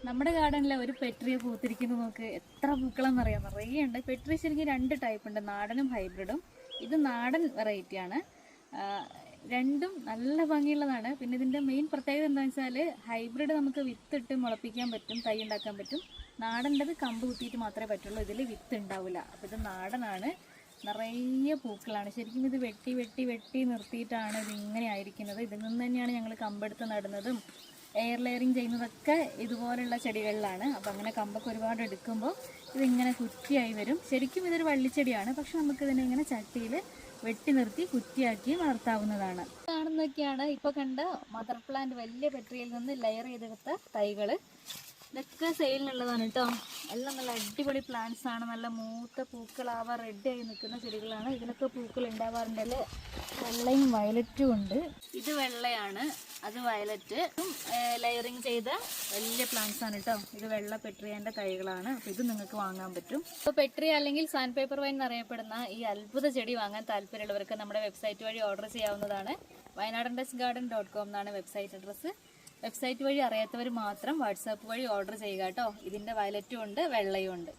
നമ്മുടെ ഗാർഡനിലെ ഒരു പെട്രിയ പൂത്തിരിക്കുന്നു നോക്ക്. എത്ര പൂക്കളെന്നറിയാം, നിറയെ ഉണ്ട്. പെട്രി ശരിക്കും രണ്ട് ടൈപ്പ് ഉണ്ട്, നാടനും ഹൈബ്രിഡും. ഇത് നാടൻ വെറൈറ്റിയാണ്. രണ്ടും നല്ല ഭംഗിയുള്ളതാണ്. പിന്നെ ഇതിൻ്റെ മെയിൻ പ്രത്യേകത എന്താണെന്ന് വെച്ചാൽ ഹൈബ്രിഡ് നമുക്ക് വിത്തിട്ട് മുളപ്പിക്കാൻ പറ്റും, തൈ ഉണ്ടാക്കാൻ പറ്റും. നാടൻ്റെത് കമ്പ് കുത്തിയിട്ട് മാത്രമേ പറ്റുള്ളൂ, ഇതിൽ വിത്ത് ഉണ്ടാവില്ല. അപ്പോൾ ഇത് നാടനാണ്, നിറയെ പൂക്കളാണ്. ശരിക്കും ഇത് വെട്ടി വെട്ടി വെട്ടി നിർത്തിയിട്ടാണ് ഇതിങ്ങനെ ആയിരിക്കുന്നത്. ഇതിൽ നിന്ന് തന്നെയാണ് ഞങ്ങൾ കമ്പെടുത്ത് നടുന്നതും എയർ ലെയറിങ് ചെയ്യുന്നതൊക്കെ ഇതുപോലുള്ള ചെടികളിലാണ്. അപ്പോൾ അങ്ങനെ കമ്പൊക്കെ ഒരുപാട് എടുക്കുമ്പോൾ ഇതിങ്ങനെ കുറ്റിയായി വരും. ശരിക്കും ഇതൊരു വള്ളിച്ചെടിയാണ്, പക്ഷെ നമുക്കിതിനെ ഇങ്ങനെ ചട്ടിയിൽ വെട്ടി നിർത്തി കുറ്റിയാക്കി വളർത്താവുന്നതാണ്. കാണുന്നതൊക്കെയാണ് ഇപ്പോൾ കണ്ട മദർ പ്ലാന്റ്, വലിയ പെട്രിയിൽ നിന്ന് ലെയർ ചെയ്തെടുത്ത തൈകൾ. ഇതൊക്കെ സെയിലിനുള്ളതാണ് കേട്ടോ. എല്ലാം നല്ല അടിപൊളി പ്ലാന്റ്സ് ആണ്. നല്ല മൂത്ത പൂക്കളാവാൻ റെഡി ആയി നിൽക്കുന്ന ചെടികളാണ്. ഇതിലൊക്കെ പൂക്കൾ ഉണ്ടാവാറുണ്ടല്ലേ. വെള്ളയും വയലറ്റും ഉണ്ട്. ഇത് വെള്ളയാണ്, അത് വയലറ്റ്. ലെയറിങ് ചെയ്ത വലിയ പ്ലാന്റ്സ് ആണ് കേട്ടോ. ഇത് വെള്ള പെട്രിയൻ്റെ തൈകളാണ്. അപ്പോൾ ഇത് നിങ്ങൾക്ക് വാങ്ങാൻ പറ്റും. ഇപ്പോൾ പെട്രിയ അല്ലെങ്കിൽ സാൻഡ് പേപ്പർ വൈൻ എന്നറിയപ്പെടുന്ന ഈ അത്ഭുത ചെടി വാങ്ങാൻ താല്പര്യമുള്ളവർക്ക് നമ്മുടെ വെബ്സൈറ്റ് വഴി ഓർഡർ ചെയ്യാവുന്നതാണ്. wayanadandasgarden.com എന്നാണ് വെബ്സൈറ്റ് അഡ്രസ്സ്. വെബ്സൈറ്റ് വഴി അറിയാത്തവർ മാത്രം വാട്സാപ്പ് വഴി ഓർഡർ ചെയ്യുക കേട്ടോ. ഇതിൻ്റെ വയലറ്റും ഉണ്ട്, വെള്ളയും ഉണ്ട്.